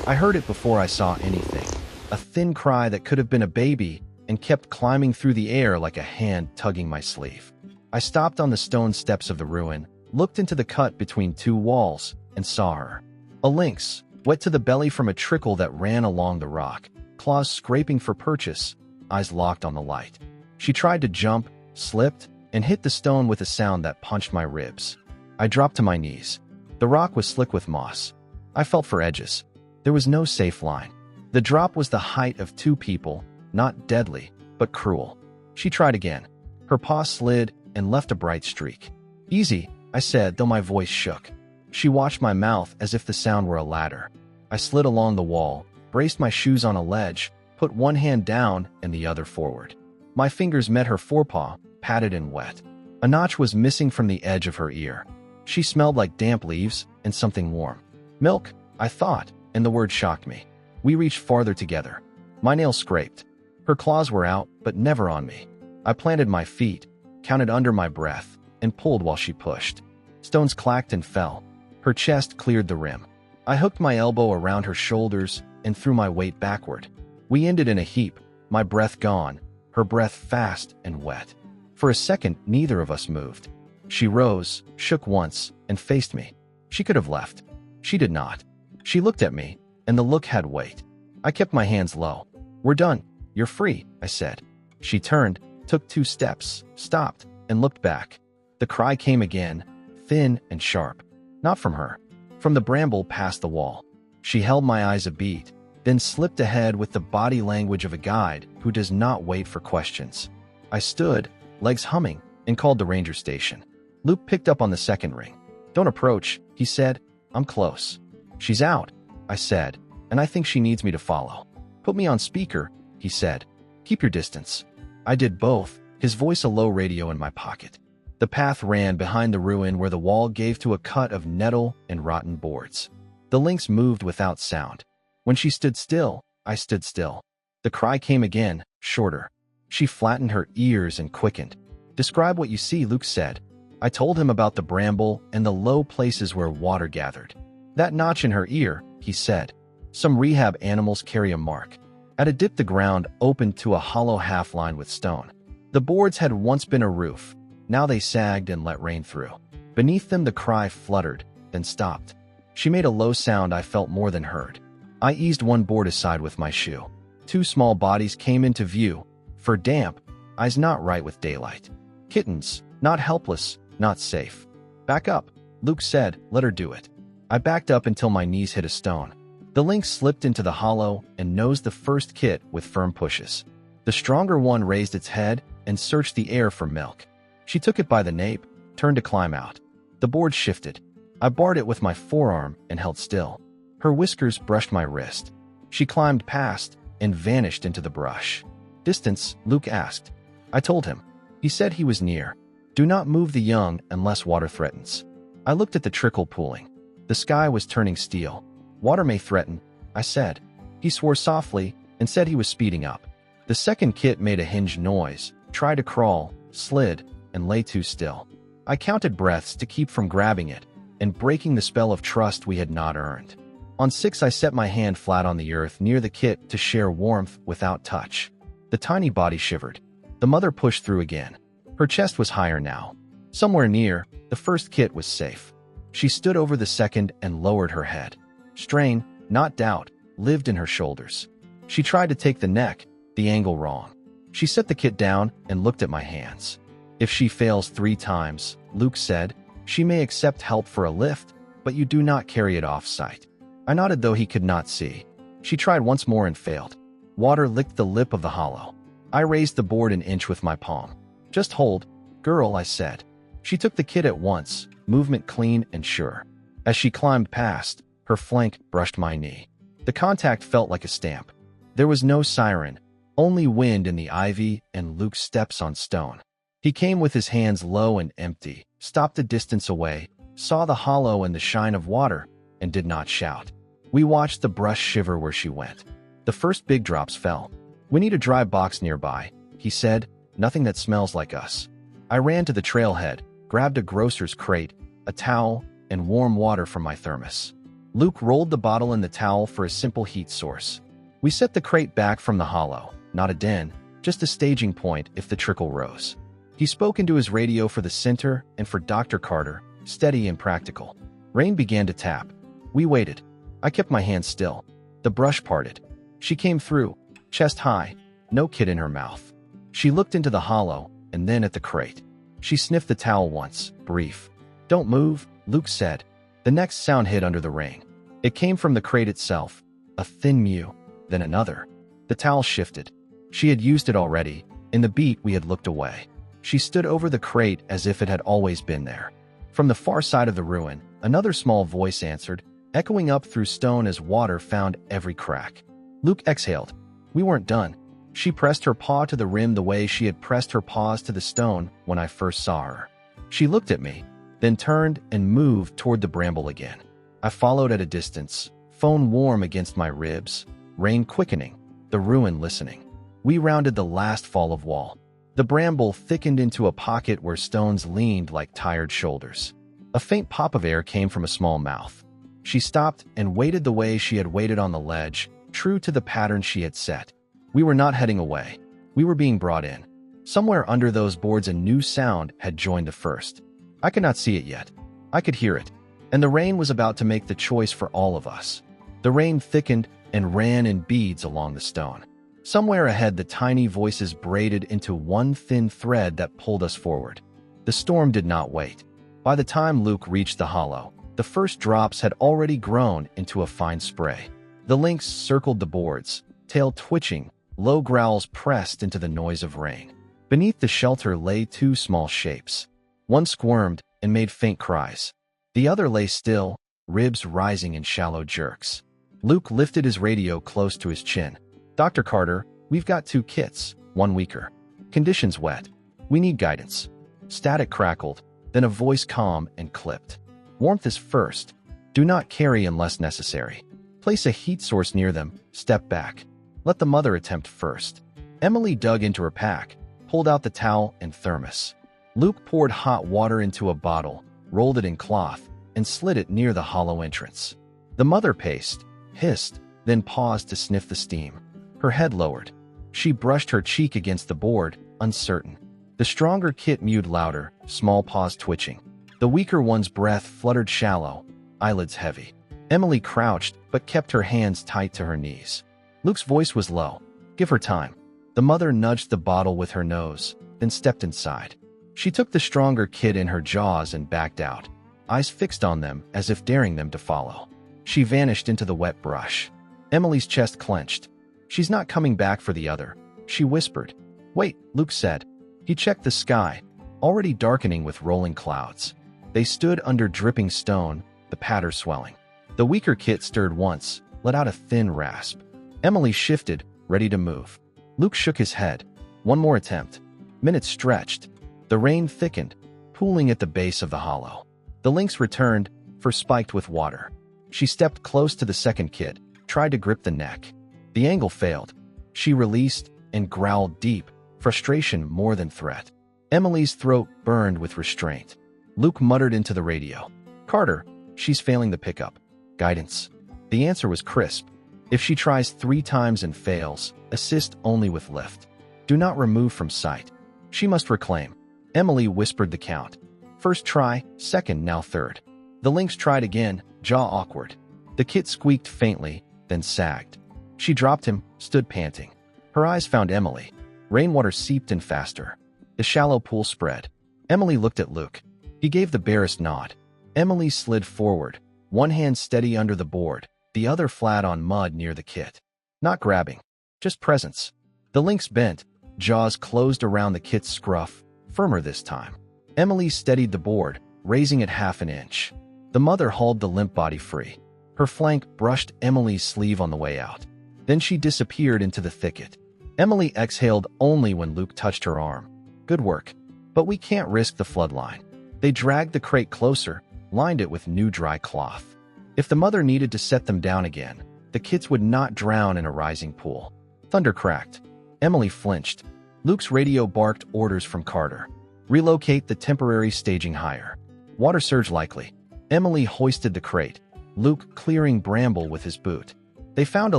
I heard it before I saw anything. A thin cry that could have been a baby and kept climbing through the air like a hand tugging my sleeve. I stopped on the stone steps of the ruin, looked into the cut between two walls, and saw her. A lynx, wet to the belly from a trickle that ran along the rock, claws scraping for purchase, eyes locked on the light. She tried to jump, slipped, and hit the stone with a sound that punched my ribs. I dropped to my knees. The rock was slick with moss. I felt for edges. There was no safe line. The drop was the height of two people, not deadly, but cruel. She tried again. Her paw slid and left a bright streak. "Easy," I said, though my voice shook. She watched my mouth as if the sound were a ladder. I slid along the wall, braced my shoes on a ledge, put one hand down and the other forward. My fingers met her forepaw, padded and wet. A notch was missing from the edge of her ear. She smelled like damp leaves and something warm. "Milk," I thought, and the word shocked me. We reached farther together. My nails scraped. Her claws were out, but never on me. I planted my feet, counted under my breath, and pulled while she pushed. Stones clacked and fell. Her chest cleared the rim. I hooked my elbow around her shoulders and threw my weight backward. We ended in a heap, my breath gone, her breath fast and wet. For a second, neither of us moved. She rose, shook once, and faced me. She could have left. She did not. She looked at me, and the look had weight. I kept my hands low. "We're done. You're free," I said. She turned, took 2 steps, stopped, and looked back. The cry came again, thin and sharp. Not from her. From the bramble past the wall. She held my eyes a beat, then slipped ahead with the body language of a guide who does not wait for questions. I stood, legs humming, and called the ranger station. Luke picked up on the second ring. "Don't approach," he said. "I'm close." "She's out," I said, "and I think she needs me to follow." "Put me on speaker," he said. "Keep your distance." I did both, his voice a low radio in my pocket. The path ran behind the ruin where the wall gave to a cut of nettle and rotten boards. The lynx moved without sound. When she stood still, I stood still. The cry came again, shorter. She flattened her ears and quickened. "Describe what you see," Luke said. I told him about the bramble and the low places where water gathered. "That notch in her ear," he said. "Some rehab animals carry a mark." At a dip, the ground opened to a hollow half lined with stone. The boards had once been a roof. Now they sagged and let rain through. Beneath them the cry fluttered, then stopped. She made a low sound I felt more than heard. I eased one board aside with my shoe. 2 small bodies came into view. For damp, eyes not right with daylight. Kittens, not helpless, not safe. "Back up," Luke said. "Let her do it." I backed up until my knees hit a stone. The lynx slipped into the hollow and nosed the first kit with firm pushes. The stronger one raised its head and searched the air for milk. She took it by the nape, turned to climb out. The board shifted. I barred it with my forearm and held still. Her whiskers brushed my wrist. She climbed past and vanished into the brush. "Distance?" Luke asked. I told him. He said he was near. "Do not move the young unless water threatens." I looked at the trickle pooling. The sky was turning steel. "Water may threaten," I said. He swore softly and said he was speeding up. The second kit made a hinged noise, tried to crawl, slid, and lay too still. I counted breaths to keep from grabbing it and breaking the spell of trust we had not earned. On 6, I set my hand flat on the earth near the kit to share warmth without touch. The tiny body shivered. The mother pushed through again. Her chest was higher now. Somewhere near, the first kit was safe. She stood over the second and lowered her head. Strain, not doubt, lived in her shoulders. She tried to take the neck, the angle wrong. She set the kit down and looked at my hands. "If she fails 3 times, Luke said, she may accept help for a lift, but you do not carry it off-site." I nodded though he could not see. She tried once more and failed. Water licked the lip of the hollow. I raised the board an inch with my palm. "Just hold, girl," I said. She took the kit at once, movement clean and sure. As she climbed past, her flank brushed my knee. The contact felt like a stamp. There was no siren, only wind in the ivy and Luke's steps on stone. He came with his hands low and empty, stopped a distance away, saw the hollow and the shine of water, and did not shout. We watched the brush shiver where she went. The first big drops fell. "We need a dry box nearby," he said, "nothing that smells like us." I ran to the trailhead, grabbed a grocer's crate, a towel, and warm water from my thermos. Luke rolled the bottle in the towel for a simple heat source. We set the crate back from the hollow, not a den, just a staging point if the trickle rose. He spoke into his radio for the center and for Dr. Carter, steady and practical. Rain began to tap. We waited. I kept my hand still. The brush parted. She came through, chest high, no kit in her mouth. She looked into the hollow and then at the crate. She sniffed the towel once, brief. "Don't move," Luke said. The next sound hit under the rain. It came from the crate itself, a thin mew, then another. The towel shifted. She had used it already. In the beat, we had looked away. She stood over the crate as if it had always been there. From the far side of the ruin, another small voice answered, echoing up through stone as water found every crack. Luke exhaled. We weren't done. She pressed her paw to the rim the way she had pressed her paws to the stone when I first saw her. She looked at me, then turned and moved toward the bramble again. I followed at a distance, phone warm against my ribs, rain quickening, the ruin listening. We rounded the last fall of wall. The bramble thickened into a pocket where stones leaned like tired shoulders. A faint pop of air came from a small mouth. She stopped and waited the way she had waited on the ledge, true to the pattern she had set. We were not heading away. We were being brought in. Somewhere under those boards a new sound had joined the first. I could not see it yet. I could hear it. And the rain was about to make the choice for all of us. The rain thickened and ran in beads along the stone. Somewhere ahead, the tiny voices braided into one thin thread that pulled us forward. The storm did not wait. By the time Luke reached the hollow, the first drops had already grown into a fine spray. The lynx circled the boards, tail twitching, low growls pressed into the noise of rain. Beneath the shelter lay two small shapes. One squirmed and made faint cries. The other lay still, ribs rising in shallow jerks. Luke lifted his radio close to his chin. "Dr. Carter, we've got 2 kits, one weaker. Conditions wet. We need guidance." Static crackled, then a voice calm and clipped. "Warmth is first. Do not carry unless necessary. Place a heat source near them, step back. Let the mother attempt first." Emily dug into her pack, pulled out the towel and thermos. Luke poured hot water into a bottle, rolled it in cloth, and slid it near the hollow entrance. The mother paced, hissed, then paused to sniff the steam. Her head lowered. She brushed her cheek against the board, uncertain. The stronger kit mewed louder, small paws twitching. The weaker one's breath fluttered shallow, eyelids heavy. Emily crouched but kept her hands tight to her knees. Luke's voice was low. "Give her time." The mother nudged the bottle with her nose, then stepped inside. She took the stronger kit in her jaws and backed out, eyes fixed on them as if daring them to follow. She vanished into the wet brush. Emily's chest clenched. "She's not coming back for the other," she whispered. "Wait," Luke said. He checked the sky, already darkening with rolling clouds. They stood under dripping stone, the patter swelling. The weaker kit stirred once, let out a thin rasp. Emily shifted, ready to move. Luke shook his head. One more attempt. Minutes stretched. The rain thickened, pooling at the base of the hollow. The lynx returned, fur spiked with water. She stepped close to the second kit, tried to grip the neck. The angle failed. She released and growled deep, frustration more than threat. Emily's throat burned with restraint. Luke muttered into the radio. "Carter, she's failing the pickup. Guidance." The answer was crisp. "If she tries 3 times and fails, assist only with lift. Do not remove from sight. She must reclaim." Emily whispered the count. First try, second, now third. The lynx tried again, jaw awkward. The kit squeaked faintly, then sagged. She dropped him, stood panting. Her eyes found Emily. Rainwater seeped in faster. The shallow pool spread. Emily looked at Luke. He gave the barest nod. Emily slid forward, one hand steady under the board, the other flat on mud near the kit. Not grabbing, just presence. The lynx bent, jaws closed around the kit's scruff, firmer this time. Emily steadied the board, raising it half an inch. The mother hauled the limp body free. Her flank brushed Emily's sleeve on the way out. Then she disappeared into the thicket. Emily exhaled only when Luke touched her arm. "Good work. But we can't risk the flood line." They dragged the crate closer, lined it with new dry cloth. If the mother needed to set them down again, the kits would not drown in a rising pool. Thunder cracked. Emily flinched. Luke's radio barked orders from Carter. "Relocate the temporary staging higher. Water surge likely." Emily hoisted the crate. Luke clearing bramble with his boot. They found a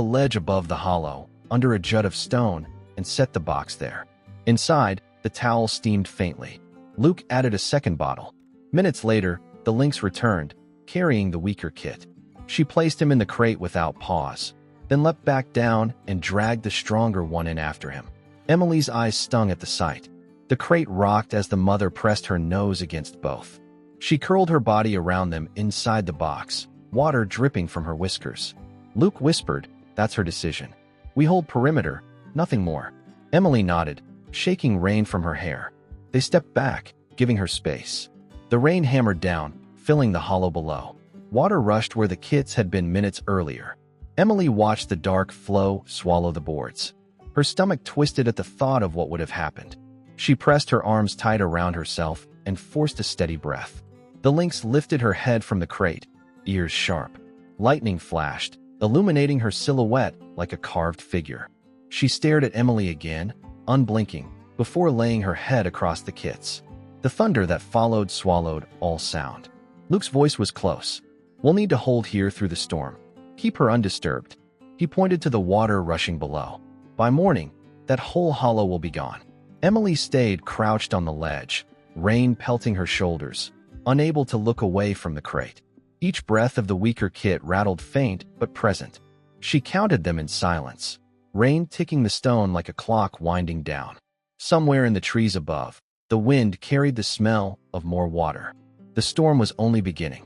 ledge above the hollow, under a jut of stone, and set the box there. Inside, the towel steamed faintly. Luke added a second bottle. Minutes later, the lynx returned, carrying the weaker kit. She placed him in the crate without pause, then leapt back down and dragged the stronger one in after him. Emily's eyes stung at the sight. The crate rocked as the mother pressed her nose against both. She curled her body around them inside the box, water dripping from her whiskers. Luke whispered, "That's her decision. We hold perimeter, nothing more." Emily nodded, shaking rain from her hair. They stepped back, giving her space. The rain hammered down, filling the hollow below. Water rushed where the kits had been minutes earlier. Emily watched the dark flow swallow the boards. Her stomach twisted at the thought of what would have happened. She pressed her arms tight around herself and forced a steady breath. The lynx lifted her head from the crate, ears sharp. Lightning flashed, illuminating her silhouette like a carved figure. She stared at Emily again, unblinking, before laying her head across the kits. The thunder that followed swallowed all sound. Luke's voice was close. "We'll need to hold here through the storm. Keep her undisturbed." He pointed to the water rushing below. "By morning, that whole hollow will be gone." Emily stayed crouched on the ledge, rain pelting her shoulders, unable to look away from the crate. Each breath of the weaker kit rattled faint but present. She counted them in silence, rain ticking the stone like a clock winding down. Somewhere in the trees above, the wind carried the smell of more water. The storm was only beginning.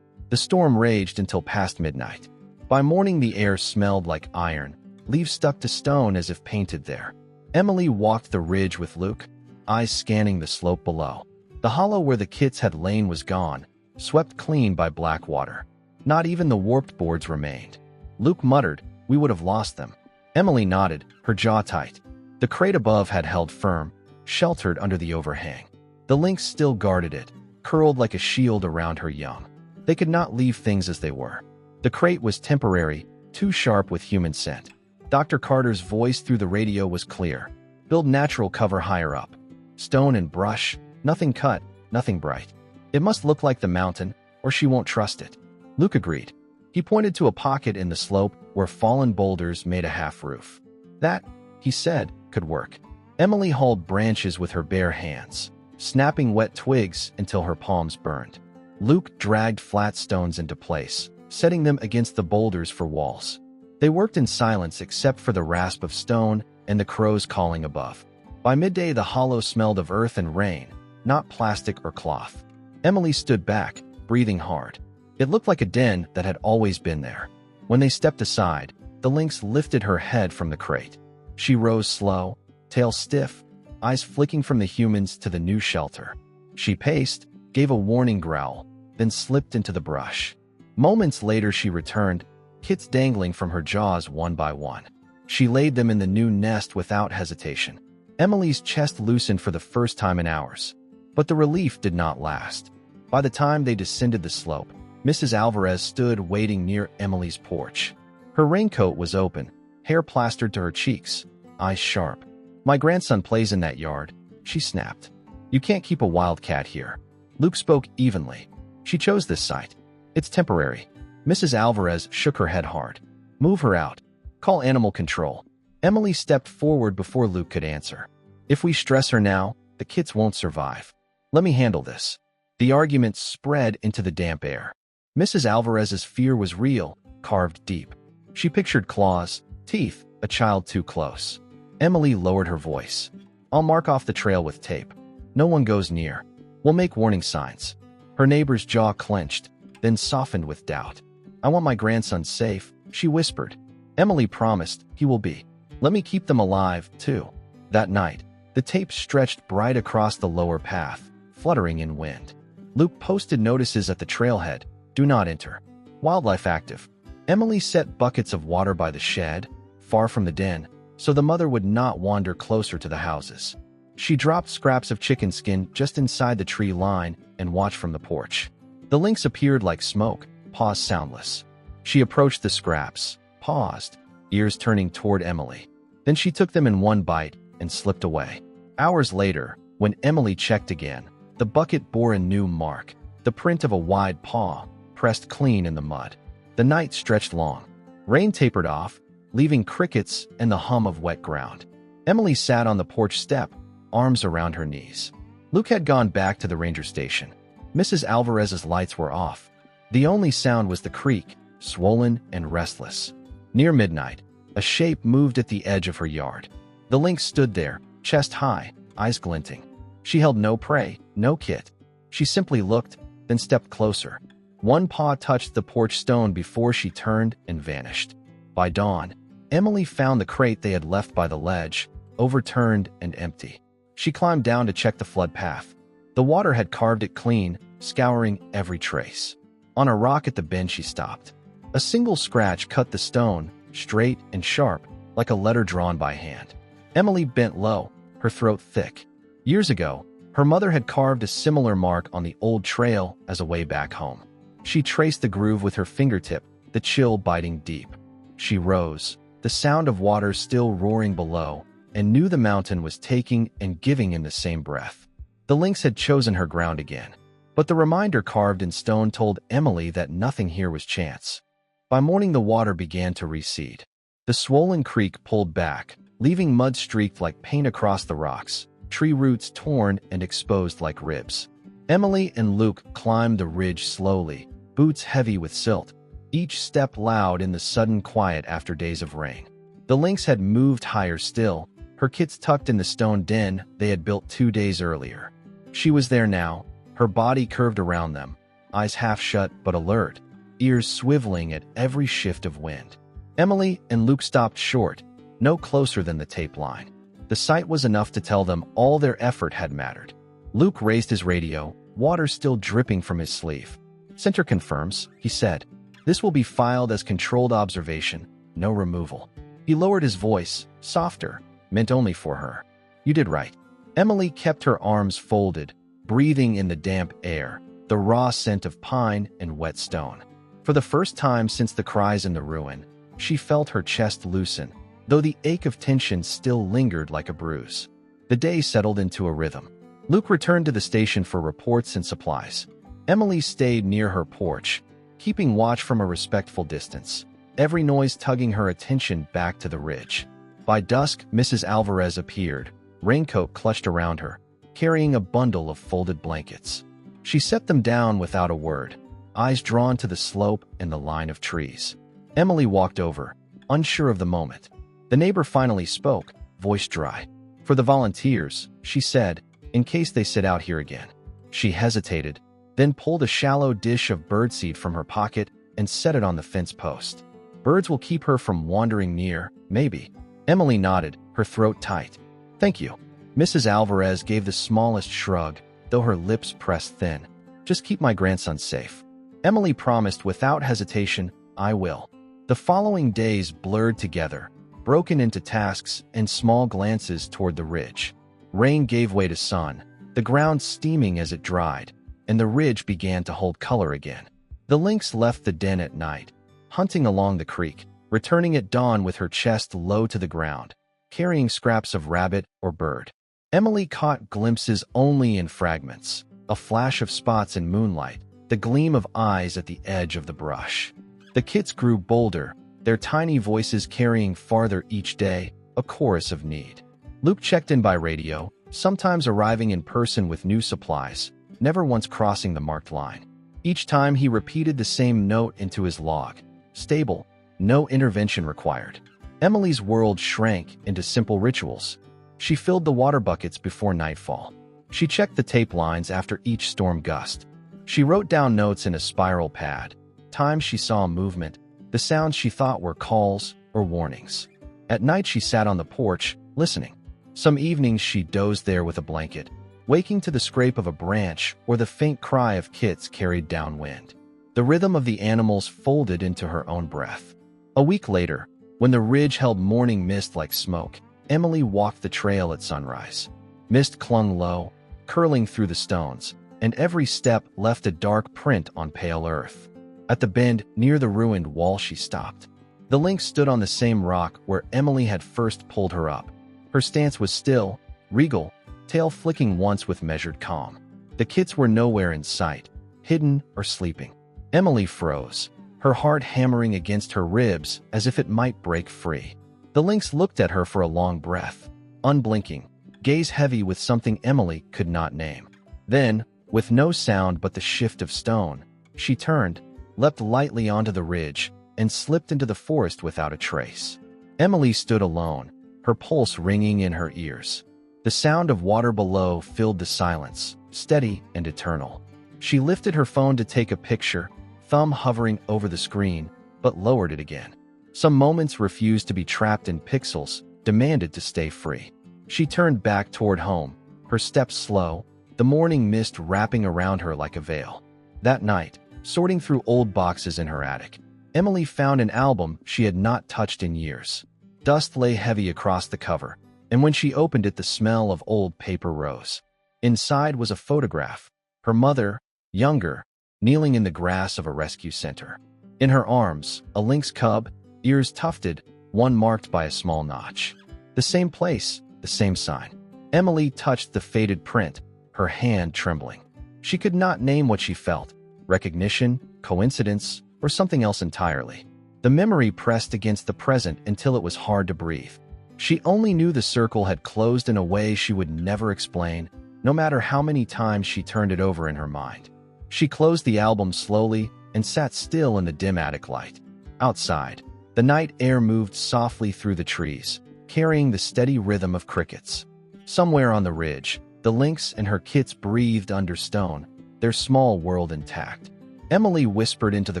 The storm raged until past midnight. By morning, the air smelled like iron, leaves stuck to stone as if painted there. Emily walked the ridge with Luke, eyes scanning the slope below. The hollow where the kits had lain was gone, swept clean by black water. Not even the warped boards remained. Luke muttered, "We would have lost them." Emily nodded, her jaw tight. The crate above had held firm, sheltered under the overhang. The lynx still guarded it, curled like a shield around her young. They could not leave things as they were. The crate was temporary, too sharp with human scent. Dr. Carter's voice through the radio was clear. "Build natural cover higher up. Stone and brush, nothing cut, nothing bright. It must look like the mountain, or she won't trust it." Luke agreed. He pointed to a pocket in the slope where fallen boulders made a half roof. "That," he said, "could work." Emily hauled branches with her bare hands, snapping wet twigs until her palms burned. Luke dragged flat stones into place, setting them against the boulders for walls. They worked in silence except for the rasp of stone and the crows calling above. By midday, the hollow smelled of earth and rain, not plastic or cloth. Emily stood back, breathing hard. It looked like a den that had always been there. When they stepped aside, the lynx lifted her head from the crate. She rose slow, tail stiff, eyes flicking from the humans to the new shelter. She paced, gave a warning growl, then slipped into the brush. Moments later, she returned, kits dangling from her jaws one by one. She laid them in the new nest without hesitation. Emily's chest loosened for the first time in hours. But the relief did not last. By the time they descended the slope, Mrs. Alvarez stood waiting near Emily's porch. Her raincoat was open, hair plastered to her cheeks, eyes sharp. "My grandson plays in that yard," she snapped. "You can't keep a wild cat here." Luke spoke evenly. "She chose this site. It's temporary." Mrs. Alvarez shook her head hard. "Move her out. Call animal control." Emily stepped forward before Luke could answer. "If we stress her now, the kits won't survive. Let me handle this." The argument spread into the damp air. Mrs. Alvarez's fear was real, carved deep. She pictured claws, teeth, a child too close. Emily lowered her voice. "I'll mark off the trail with tape. No one goes near. We'll make warning signs." Her neighbor's jaw clenched, then softened with doubt. "I want my grandson safe," she whispered. Emily promised, "He will be. Let me keep them alive, too." That night, the tape stretched bright across the lower path, fluttering in wind. Luke posted notices at the trailhead, "Do not enter. Wildlife active." Emily set buckets of water by the shed, far from the den, so the mother would not wander closer to the houses. She dropped scraps of chicken skin just inside the tree line and watched from the porch. The lynx appeared like smoke, paws soundless. She approached the scraps, paused, ears turning toward Emily. Then she took them in one bite and slipped away. Hours later, when Emily checked again, the bucket bore a new mark, the print of a wide paw, pressed clean in the mud. The night stretched long. Rain tapered off, leaving crickets and the hum of wet ground. Emily sat on the porch step, arms around her knees. Luke had gone back to the ranger station. Mrs. Alvarez's lights were off. The only sound was the creek, swollen and restless. Near midnight, a shape moved at the edge of her yard. The lynx stood there, chest high, eyes glinting. She held no prey, no kit. She simply looked, then stepped closer. One paw touched the porch stone before she turned and vanished. By dawn, Emily found the crate they had left by the ledge, overturned and empty. She climbed down to check the flood path. The water had carved it clean, scouring every trace. On a rock at the bend she stopped. A single scratch cut the stone, straight and sharp, like a letter drawn by hand. Emily bent low, her throat thick. Years ago, her mother had carved a similar mark on the old trail as a way back home. She traced the groove with her fingertip, the chill biting deep. She rose, the sound of water still roaring below, and knew the mountain was taking and giving in the same breath. The lynx had chosen her ground again, but the reminder carved in stone told Emily that nothing here was chance. By morning the water began to recede. The swollen creek pulled back, leaving mud streaked like paint across the rocks, tree roots torn and exposed like ribs. Emily and Luke climbed the ridge slowly, boots heavy with silt, each step loud in the sudden quiet after days of rain. The lynx had moved higher still, her kits tucked in the stone den they had built 2 days earlier. She was there now, her body curved around them, eyes half shut but alert, ears swiveling at every shift of wind. Emily and Luke stopped short, no closer than the tape line. The sight was enough to tell them all their effort had mattered. Luke raised his radio, water still dripping from his sleeve. "Center confirms," he said. "This will be filed as controlled observation, no removal." He lowered his voice, softer, meant only for her. "You did right." Emily kept her arms folded, breathing in the damp air, the raw scent of pine and wet stone. For the first time since the cries in the ruin, she felt her chest loosen, though the ache of tension still lingered like a bruise. The day settled into a rhythm. Luke returned to the station for reports and supplies. Emily stayed near her porch, keeping watch from a respectful distance, every noise tugging her attention back to the ridge. By dusk, Mrs. Alvarez appeared, raincoat clutched around her, carrying a bundle of folded blankets. She set them down without a word, eyes drawn to the slope and the line of trees. Emily walked over, unsure of the moment. The neighbor finally spoke, voice dry. "For the volunteers," she said, "in case they sit out here again." She hesitated, then pulled a shallow dish of birdseed from her pocket and set it on the fence post. "Birds will keep her from wandering near, maybe." Emily nodded, her throat tight. "Thank you." Mrs. Alvarez gave the smallest shrug, though her lips pressed thin. "Just keep my grandson safe." Emily promised without hesitation, "I will." The following days blurred together, broken into tasks and small glances toward the ridge. Rain gave way to sun, the ground steaming as it dried, and the ridge began to hold color again. The lynx left the den at night, hunting along the creek, returning at dawn with her chest low to the ground, carrying scraps of rabbit or bird. Emily caught glimpses only in fragments, a flash of spots in moonlight, the gleam of eyes at the edge of the brush. The kits grew bolder, their tiny voices carrying farther each day, a chorus of need. Luke checked in by radio, sometimes arriving in person with new supplies, never once crossing the marked line. Each time he repeated the same note into his log: stable, no intervention required. Emily's world shrank into simple rituals. She filled the water buckets before nightfall. She checked the tape lines after each storm gust. She wrote down notes in a spiral pad, times she saw movement, the sounds she thought were calls or warnings. At night she sat on the porch, listening. Some evenings she dozed there with a blanket, waking to the scrape of a branch or the faint cry of kits carried downwind. The rhythm of the animals folded into her own breath. A week later, when the ridge held morning mist like smoke, Emily walked the trail at sunrise. Mist clung low, curling through the stones, and every step left a dark print on pale earth. At the bend near the ruined wall she stopped. The lynx stood on the same rock where Emily had first pulled her up. Her stance was still, regal, tail flicking once with measured calm. The kits were nowhere in sight, hidden or sleeping. Emily froze, her heart hammering against her ribs as if it might break free. The lynx looked at her for a long breath, unblinking, gaze heavy with something Emily could not name. Then, with no sound but the shift of stone, she turned, leapt lightly onto the ridge, and slipped into the forest without a trace. Emily stood alone, her pulse ringing in her ears. The sound of water below filled the silence, steady and eternal. She lifted her phone to take a picture, thumb hovering over the screen, but lowered it again. Some moments refused to be trapped in pixels, demanded to stay free. She turned back toward home, her steps slow, the morning mist wrapping around her like a veil. That night, sorting through old boxes in her attic, Emily found an album she had not touched in years. Dust lay heavy across the cover, and when she opened it, the smell of old paper rose. Inside was a photograph, her mother, younger, kneeling in the grass of a rescue center. In her arms, a lynx cub, ears tufted, one marked by a small notch. The same place, the same sign. Emily touched the faded print, her hand trembling. She could not name what she felt, recognition, coincidence, or something else entirely. The memory pressed against the present until it was hard to breathe. She only knew the circle had closed in a way she would never explain, no matter how many times she turned it over in her mind. She closed the album slowly and sat still in the dim attic light. Outside, the night air moved softly through the trees, carrying the steady rhythm of crickets. Somewhere on the ridge, the lynx and her kits breathed under stone, their small world intact. Emily whispered into the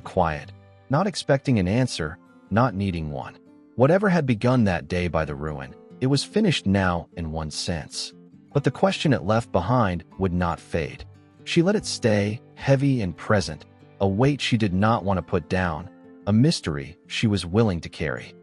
quiet, not expecting an answer, not needing one. Whatever had begun that day by the ruin, it was finished now in one sense. But the question it left behind would not fade. She let it stay, heavy and present, a weight she did not want to put down, a mystery she was willing to carry.